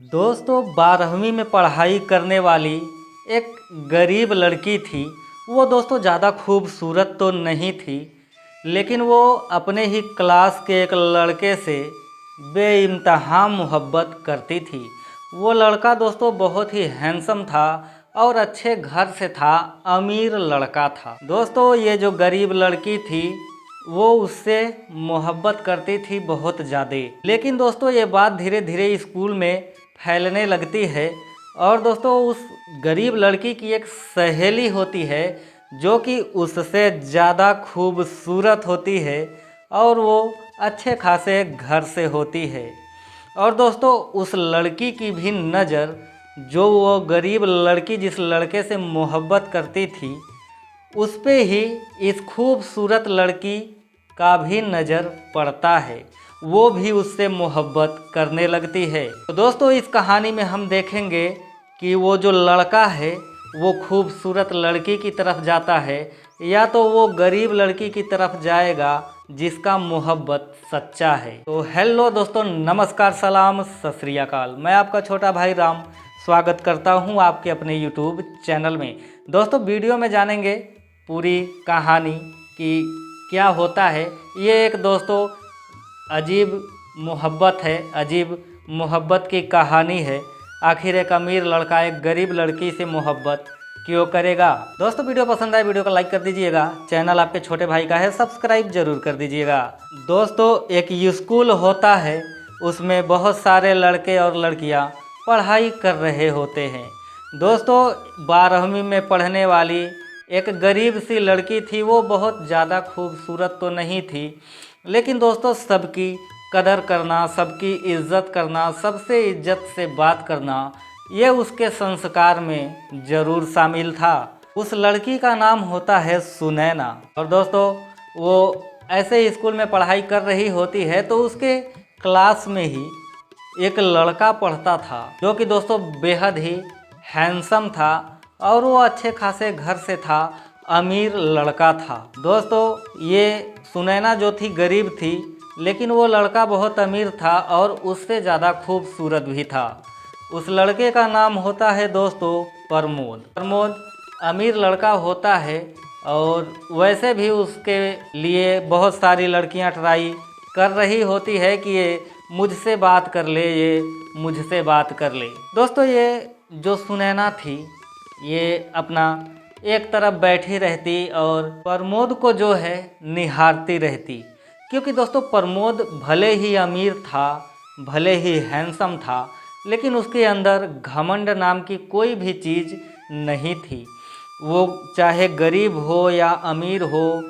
दोस्तों 12वीं में पढ़ाई करने वाली एक गरीब लड़की थी। वो दोस्तों ज़्यादा खूबसूरत तो नहीं थी, लेकिन वो अपने ही क्लास के एक लड़के से बेइंतहा मोहब्बत करती थी। वो लड़का दोस्तों बहुत ही हैंडसम था और अच्छे घर से था, अमीर लड़का था। दोस्तों ये जो गरीब लड़की थी वो उससे मोहब्बत करती थी बहुत ज़्यादा। लेकिन दोस्तों ये बात धीरे धीरे स्कूल में फैलने लगती है और दोस्तों उस गरीब लड़की की एक सहेली होती है जो कि उससे ज़्यादा खूबसूरत होती है और वो अच्छे खासे घर से होती है। और दोस्तों उस लड़की की भी नज़र, जो वो गरीब लड़की जिस लड़के से मोहब्बत करती थी, उस पे ही इस खूबसूरत लड़की का भी नज़र पड़ता है। वो भी उससे मोहब्बत करने लगती है। तो दोस्तों इस कहानी में हम देखेंगे कि वो जो लड़का है वो खूबसूरत लड़की की तरफ जाता है या तो वो गरीब लड़की की तरफ जाएगा जिसका मोहब्बत सच्चा है। तो हेलो दोस्तों, नमस्कार, सलाम, सत श्री अकाल। मैं आपका छोटा भाई राम स्वागत करता हूं आपके अपने यूट्यूब चैनल में। दोस्तों वीडियो में जानेंगे पूरी कहानी कि क्या होता है। ये एक दोस्तों अजीब मोहब्बत है, अजीब मोहब्बत की कहानी है। आखिर एक अमीर लड़का एक गरीब लड़की से मोहब्बत क्यों करेगा। दोस्तों वीडियो पसंद आए वीडियो को लाइक कर दीजिएगा। चैनल आपके छोटे भाई का है, सब्सक्राइब जरूर कर दीजिएगा। दोस्तों एक स्कूल होता है, उसमें बहुत सारे लड़के और लड़कियां पढ़ाई कर रहे होते हैं। दोस्तों 12वीं में पढ़ने वाली एक गरीब सी लड़की थी। वो बहुत ज़्यादा खूबसूरत तो नहीं थी, लेकिन दोस्तों सबकी कदर करना, सबकी इज्जत करना, सबसे इज्जत से बात करना, ये उसके संस्कार में ज़रूर शामिल था। उस लड़की का नाम होता है सुनैना। और दोस्तों वो ऐसे ही स्कूल में पढ़ाई कर रही होती है तो उसके क्लास में ही एक लड़का पढ़ता था जो कि दोस्तों बेहद ही हैंडसम था और वो अच्छे खासे घर से था, अमीर लड़का था। दोस्तों ये सुनैना जो थी गरीब थी, लेकिन वो लड़का बहुत अमीर था और उससे ज़्यादा खूबसूरत भी था। उस लड़के का नाम होता है दोस्तों प्रमोद। प्रमोद अमीर लड़का होता है और वैसे भी उसके लिए बहुत सारी लड़कियां ट्राई कर रही होती है कि ये मुझसे बात कर ले, ये मुझसे बात कर ले। दोस्तों ये जो सुनैना थी ये अपना एक तरफ बैठी रहती और प्रमोद को जो है निहारती रहती, क्योंकि दोस्तों प्रमोद भले ही अमीर था, भले ही हैंडसम था, लेकिन उसके अंदर घमंड नाम की कोई भी चीज़ नहीं थी। वो चाहे गरीब हो या अमीर हो,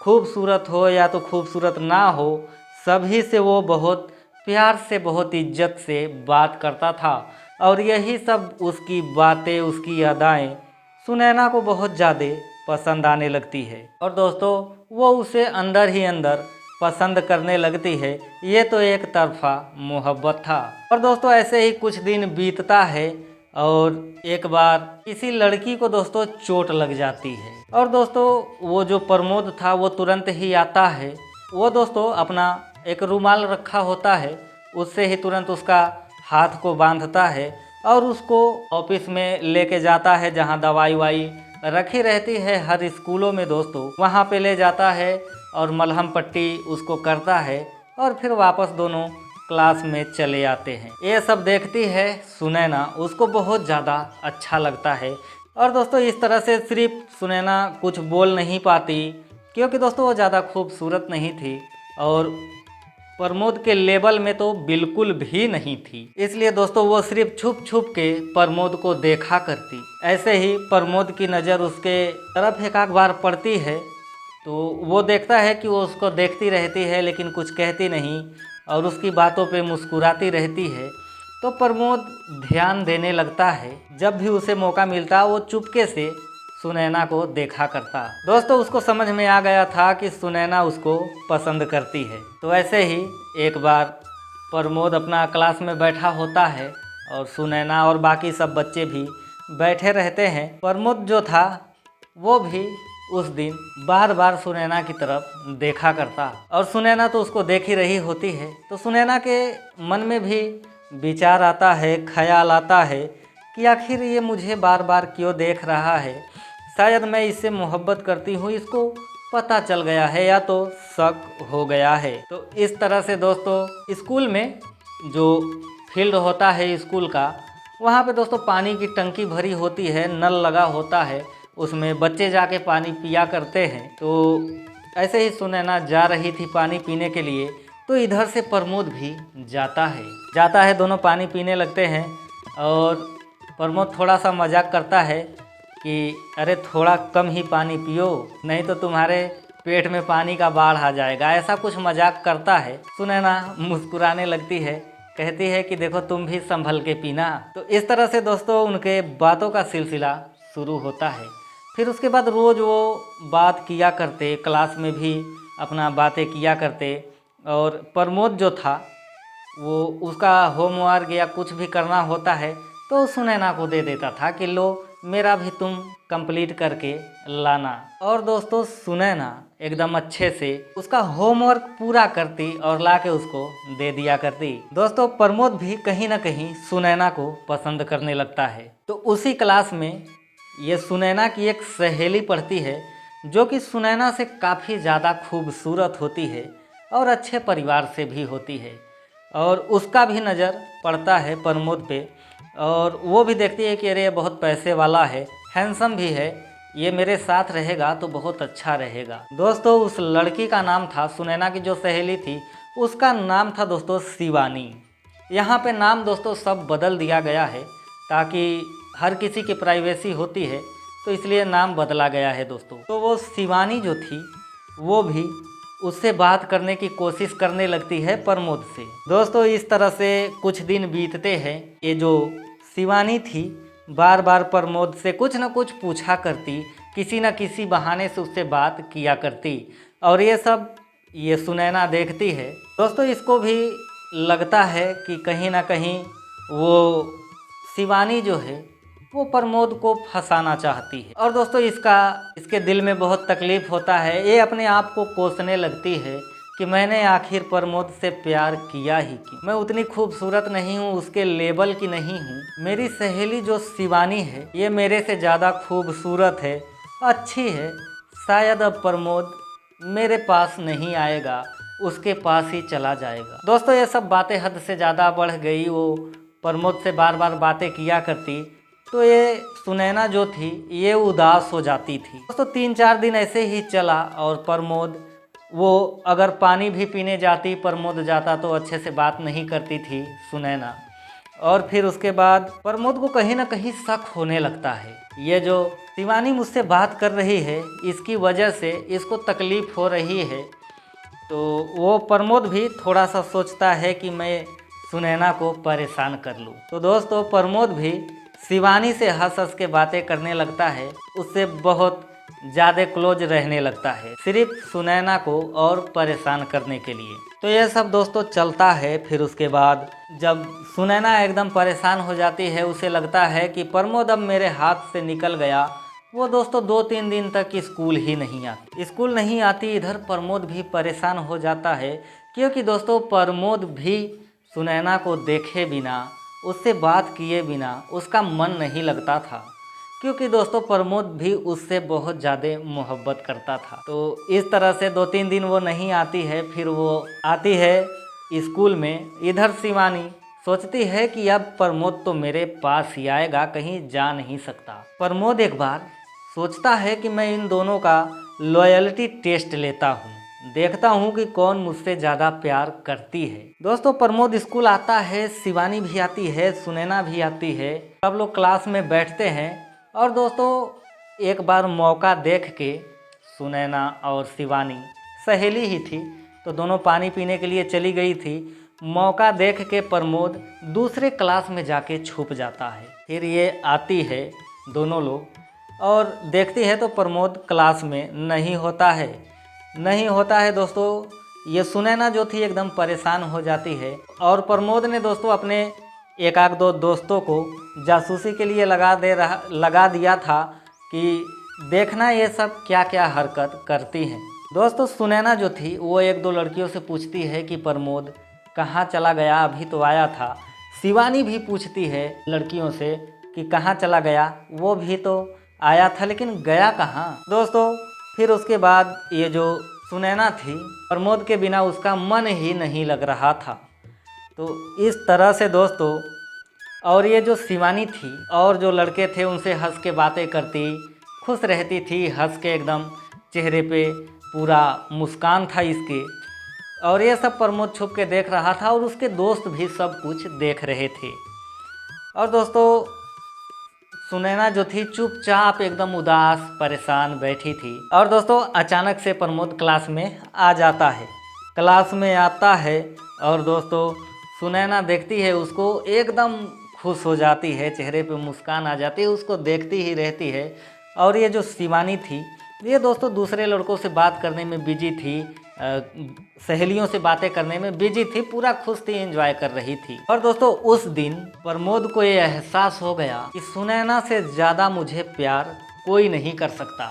खूबसूरत हो या तो खूबसूरत ना हो, सभी से वो बहुत प्यार से, बहुत इज्जत से बात करता था। और यही सब उसकी बातें, उसकी अदाएँ सुनैना को बहुत ज़्यादा पसंद आने लगती है और दोस्तों वो उसे अंदर ही अंदर पसंद करने लगती है। ये तो एक तरफा मोहब्बत था। और दोस्तों ऐसे ही कुछ दिन बीतता है और एक बार किसी लड़की को दोस्तों चोट लग जाती है और दोस्तों वो जो प्रमोद था वो तुरंत ही आता है। वो दोस्तों अपना एक रुमाल रखा होता है, उससे ही तुरंत उसका हाथ को बांधता है और उसको ऑफिस में लेके जाता है जहां दवाई वाई रखी रहती है हर स्कूलों में दोस्तों, वहां पे ले जाता है और मलहम पट्टी उसको करता है और फिर वापस दोनों क्लास में चले आते हैं। ये सब देखती है सुनैना, उसको बहुत ज़्यादा अच्छा लगता है। और दोस्तों इस तरह से सिर्फ सुनैना कुछ बोल नहीं पाती, क्योंकि दोस्तों वो ज़्यादा खूबसूरत नहीं थी और प्रमोद के लेवल में तो बिल्कुल भी नहीं थी। इसलिए दोस्तों वो सिर्फ छुप छुप के प्रमोद को देखा करती। ऐसे ही प्रमोद की नज़र उसके तरफ एक आध बार पड़ती है तो वो देखता है कि वो उसको देखती रहती है लेकिन कुछ कहती नहीं और उसकी बातों पे मुस्कुराती रहती है। तो प्रमोद ध्यान देने लगता है। जब भी उसे मौका मिलता वो चुपके से सुनैना को देखा करता। दोस्तों उसको समझ में आ गया था कि सुनैना उसको पसंद करती है। तो ऐसे ही एक बार प्रमोद अपना क्लास में बैठा होता है और सुनैना और बाकी सब बच्चे भी बैठे रहते हैं। प्रमोद जो था वो भी उस दिन बार बार सुनैना की तरफ देखा करता और सुनैना तो उसको देख ही रही होती है। तो सुनैना के मन में भी विचार आता है, ख्याल आता है कि आखिर ये मुझे बार बार क्यों देख रहा है। शायद मैं इससे मोहब्बत करती हूँ, इसको पता चल गया है या तो शक हो गया है। तो इस तरह से दोस्तों स्कूल में जो फील्ड होता है स्कूल का, वहाँ पे दोस्तों पानी की टंकी भरी होती है, नल लगा होता है, उसमें बच्चे जाके पानी पिया करते हैं। तो ऐसे ही सुनैना जा रही थी पानी पीने के लिए, तो इधर से प्रमोद भी जाता है, दोनों पानी पीने लगते हैं। और प्रमोद थोड़ा सा मजाक करता है कि अरे थोड़ा कम ही पानी पियो, नहीं तो तुम्हारे पेट में पानी का बाढ़ आ जाएगा, ऐसा कुछ मजाक करता है। सुनैना मुस्कुराने लगती है, कहती है कि देखो तुम भी संभल के पीना। तो इस तरह से दोस्तों उनके बातों का सिलसिला शुरू होता है। फिर उसके बाद रोज़ वो बात किया करते, क्लास में भी अपना बातें किया करते। और प्रमोद जो था वो उसका होमवर्क या कुछ भी करना होता है तो सुनैना को दे देता था कि लो मेरा भी तुम कंप्लीट करके लाना। और दोस्तों सुनैना एकदम अच्छे से उसका होमवर्क पूरा करती और लाके उसको दे दिया करती। दोस्तों प्रमोद भी कहीं ना कहीं सुनैना को पसंद करने लगता है। तो उसी क्लास में ये सुनैना की एक सहेली पढ़ती है जो कि सुनैना से काफ़ी ज़्यादा खूबसूरत होती है और अच्छे परिवार से भी होती है। और उसका भी नज़र पड़ता है प्रमोद पे, और वो भी देखती है कि अरे ये बहुत पैसे वाला है, हैंडसम भी है, ये मेरे साथ रहेगा तो बहुत अच्छा रहेगा। दोस्तों उस लड़की का नाम था, सुनैना की जो सहेली थी उसका नाम था दोस्तों शिवानी। यहाँ पे नाम दोस्तों सब बदल दिया गया है ताकि हर किसी की प्राइवेसी होती है, तो इसलिए नाम बदला गया है दोस्तों। तो वो शिवानी जो थी वो भी उससे बात करने की कोशिश करने लगती है प्रमोद से। दोस्तों इस तरह से कुछ दिन बीतते हैं। ये जो शिवानी थी बार बार प्रमोद से कुछ न कुछ पूछा करती, किसी न किसी बहाने से उससे बात किया करती, और ये सब ये सुनैना देखती है। दोस्तों इसको भी लगता है कि कहीं ना कहीं वो शिवानी जो है वो प्रमोद को फंसाना चाहती है। और दोस्तों इसके दिल में बहुत तकलीफ़ होता है। ये अपने आप को कोसने लगती है कि मैंने आखिर प्रमोद से प्यार किया ही क्यों। मैं उतनी खूबसूरत नहीं हूँ, उसके लेवल की नहीं हूँ। मेरी सहेली जो शिवानी है ये मेरे से ज़्यादा खूबसूरत है, अच्छी है। शायद अब प्रमोद मेरे पास नहीं आएगा, उसके पास ही चला जाएगा। दोस्तों ये सब बातें हद से ज़्यादा बढ़ गई। वो प्रमोद से बार बार बातें किया करती, तो ये सुनैना जो थी ये उदास हो जाती थी। दोस्तों 3-4 दिन ऐसे ही चला, और प्रमोद वो अगर पानी भी पीने जाती, प्रमोद जाता तो अच्छे से बात नहीं करती थी सुनैना। और फिर उसके बाद प्रमोद को कहीं ना कहीं शक होने लगता है, ये जो शिवानी मुझसे बात कर रही है इसकी वजह से इसको तकलीफ़ हो रही है। तो वो प्रमोद भी थोड़ा सा सोचता है कि मैं सुनैना को परेशान कर लूँ। तो दोस्तों प्रमोद भी शिवानी से हंस हंस के बातें करने लगता है, उससे बहुत ज़्यादा क्लोज रहने लगता है, सिर्फ सुनैना को और परेशान करने के लिए। तो ये सब दोस्तों चलता है। फिर उसके बाद जब सुनैना एकदम परेशान हो जाती है, उसे लगता है कि प्रमोद अब मेरे हाथ से निकल गया, वो दोस्तों 2-3 दिन तक स्कूल नहीं आती। इधर प्रमोद भी परेशान हो जाता है, क्योंकि दोस्तों प्रमोद भी सुनैना को देखे बिना, उससे बात किए बिना उसका मन नहीं लगता था, क्योंकि दोस्तों प्रमोद भी उससे बहुत ज़्यादा मोहब्बत करता था। तो इस तरह से 2-3 दिन वो नहीं आती है। फिर वो आती है स्कूल में। इधर शिवानी सोचती है कि अब प्रमोद तो मेरे पास ही आएगा, कहीं जा नहीं सकता। प्रमोद एक बार सोचता है कि मैं इन दोनों का लॉयल्टी टेस्ट लेता हूँ, देखता हूँ कि कौन मुझसे ज़्यादा प्यार करती है। दोस्तों प्रमोद स्कूल आता है, शिवानी भी आती है, सुनैना भी आती है, सब लोग क्लास में बैठते हैं। और दोस्तों एक बार मौका देख के सुनैना और शिवानी सहेली ही थी, तो दोनों पानी पीने के लिए चली गई थी। मौका देख के प्रमोद दूसरे क्लास में जाके छुप जाता है। फिर ये आती है दोनों लोग और देखती है तो प्रमोद क्लास में नहीं होता है। दोस्तों ये सुनैना जो थी एकदम परेशान हो जाती है, और प्रमोद ने दोस्तों अपने 1-2 दोस्तों को जासूसी के लिए लगा दिया था कि देखना ये सब क्या क्या हरकत करती हैं। दोस्तों सुनैना जो थी वो 1-2 लड़कियों से पूछती है कि प्रमोद कहाँ चला गया, अभी तो आया था। शिवानी भी पूछती है लड़कियों से कि कहाँ चला गया, वो भी तो आया था लेकिन गया कहाँ। दोस्तों फिर उसके बाद ये जो सुनैना थी, प्रमोद के बिना उसका मन ही नहीं लग रहा था। तो इस तरह से दोस्तों, और ये जो शिवानी थी और जो लड़के थे उनसे हंस के बातें करती, खुश रहती थी, हंस के एकदम चेहरे पे पूरा मुस्कान था इसके। और ये सब प्रमोद छुप के देख रहा था और उसके दोस्त भी सब कुछ देख रहे थे। और दोस्तों सुनैना जो थी चुपचाप एकदम उदास परेशान बैठी थी। और दोस्तों अचानक से प्रमोद क्लास में आ जाता है, क्लास में आता है और दोस्तों सुनैना देखती है उसको, एकदम खुश हो जाती है, चेहरे पे मुस्कान आ जाती है, उसको देखती ही रहती है। और ये जो शिवानी थी ये दोस्तों दूसरे लड़कों से बात करने में बिजी थी, सहेलियों से बातें करने में बिजी थी, पूरा खुश थी, एंजॉय कर रही थी। और दोस्तों उस दिन प्रमोद को ये एहसास हो गया कि सुनैना से ज़्यादा मुझे प्यार कोई नहीं कर सकता।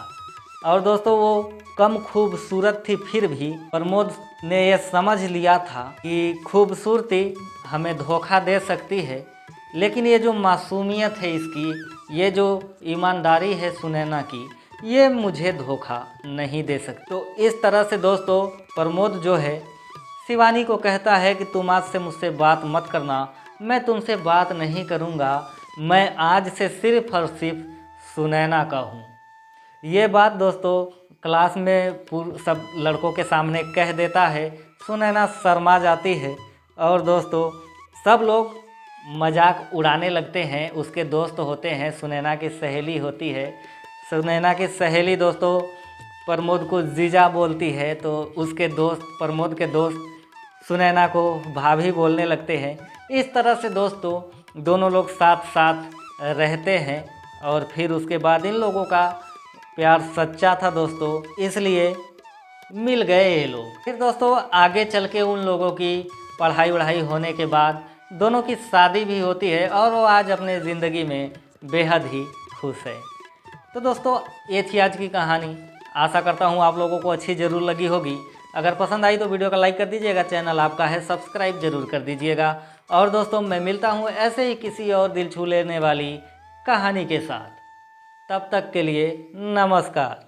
और दोस्तों वो कम खूबसूरत थी, फिर भी प्रमोद ने यह समझ लिया था कि खूबसूरती हमें धोखा दे सकती है, लेकिन ये जो मासूमियत है इसकी, ये जो ईमानदारी है सुनैना की, ये मुझे धोखा नहीं दे सकती। तो इस तरह से दोस्तों प्रमोद जो है शिवानी को कहता है कि तुम आज से मुझसे बात मत करना, मैं तुमसे बात नहीं करूँगा, मैं आज से सिर्फ और सिर्फ सुनैना का हूँ। ये बात दोस्तों क्लास में सब लड़कों के सामने कह देता है। सुनैना शर्मा जाती है और दोस्तों सब लोग मजाक उड़ाने लगते हैं। उसके दोस्त होते हैं, सुनैना की सहेली होती है, सुनैना की सहेली दोस्तों प्रमोद को जीजा बोलती है, तो उसके दोस्त, प्रमोद के दोस्त सुनैना को भाभी बोलने लगते हैं। इस तरह से दोस्तों दोनों लोग साथ साथ रहते हैं और फिर उसके बाद इन लोगों का प्यार सच्चा था दोस्तों, इसलिए मिल गए ये लोग। फिर दोस्तों आगे चल के उन लोगों की पढ़ाई वढ़ाई होने के बाद दोनों की शादी भी होती है और वो आज अपने ज़िंदगी में बेहद ही खुश है। तो दोस्तों ये थी आज की कहानी। आशा करता हूँ आप लोगों को अच्छी ज़रूर लगी होगी। अगर पसंद आई तो वीडियो का लाइक कर दीजिएगा, चैनल आपका है सब्सक्राइब जरूर कर दीजिएगा। और दोस्तों मैं मिलता हूँ ऐसे ही किसी और दिल छू लेने वाली कहानी के साथ। तब तक के लिए नमस्कार।